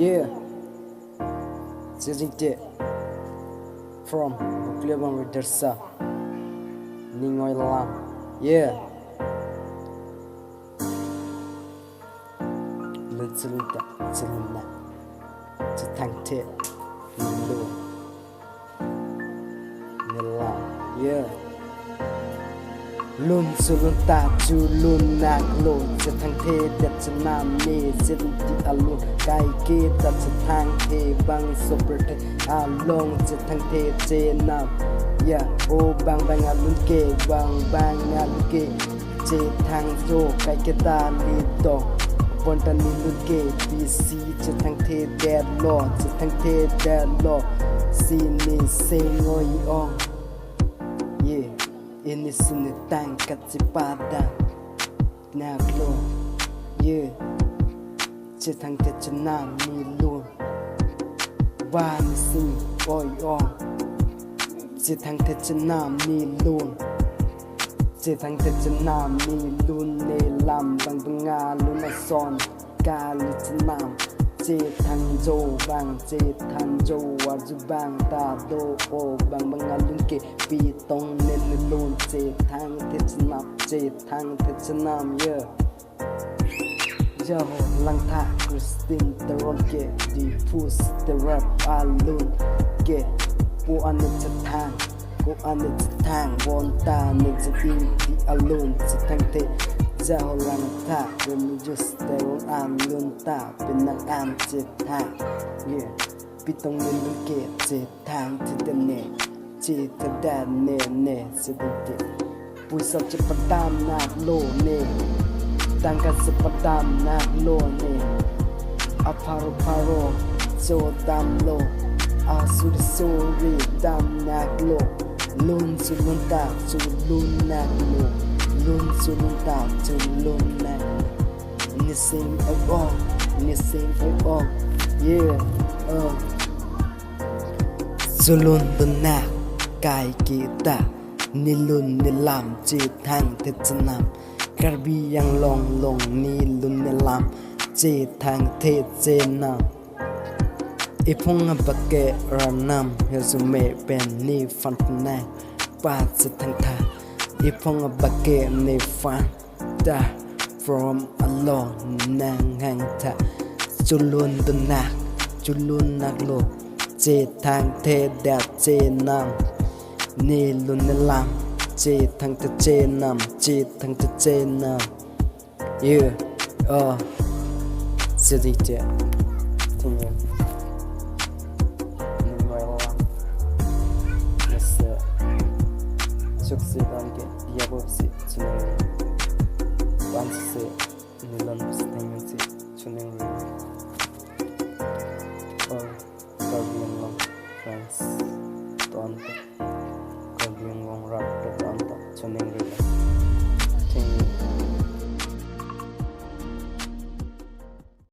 Yeah, Jijite from Buklebang Widersa Ningoy Lam. Yeah, Litsilita Zilina Jitangte Nilu Nila. Yeah, Lun sulunta chu lun nak loจะทางเทเด็ดจะนำนี่สินติอาลุนไกเกตัดจะทางเทบังสุปเทอาลงจะทางเทเจนำอย่าโอบางบางอาลุนเกบางบางอาลุนเกเจทางโจไกเกตาลีโตบนตันนิลุนเกปีซีจะทางเทแดดลอจะทางเทแดดลอซีนี่เซงอยอองIni sini tangkat si padang nak lo, yeah. Cetang tercenam ni lo, wan sing boy on. Cetang tercenam ni lo, cetang tercenam ni lo ne lam bang bengalu nason kalu cenam. เจทังโจบางเจทังโจวาจุบางตาโดโอบางบางงานลุนเกปีตรงเน้นลูนเจทังเทชนับเจทังเทชนามเยอะเจ้าลังทาคริสตินเตรอนเกดีพูสเตรปอาลุนเกกูอันนี้จะทางกูอันนี้จะทางวนตาเนี่ยจะอินที่อาลุนจะทังเทเจ้าลังทาเป็นมิจุสเตรอนอาลุนตาเป็นนักอ่านเจ็ดทางเนี่ยปีตรงเน้นลุนเกเจ็ดทางที่เดนเน่เจ็ดแดนเน่เน่เสด็จเด็กปุยสับจะประดามนาโลเน่ดังกันสปดามนาโลเน่อาพารุพาโรโจดามโลอาสุริโซรีดามนาโลลุนสุลุนตาจูลุนนาโลลุนสุลุนตาจูลุนนานี่เสียงไอ้ออกนี่เสียงไอ้ออก yeahจูลุนตุนนากายกีตานิลุนนิลามจีทังเทจนามกระบียังลงนิลุนนิลามจีทังเทเจนามอีพงบักเกอรานามเฮซุเมเป็นนี่ฟันแนปาจะทังทาอีพงบักเกในฟันตา from alone นางหังทาจุลุนตุนนาจุลุนนักโลเจทังเทแดดเจนามนี่ลุนนลามเจทังเทเจนามเจทังเทเจนามเจดิเจทุกอย่างนี่ไว้ละนี่เสือชุกเสือกันเกะเดียบสิชุนเองวันเสือนี่ลันสเต็งสิชุนเองKabian long friends tonto kabian wong rap tonto chuneng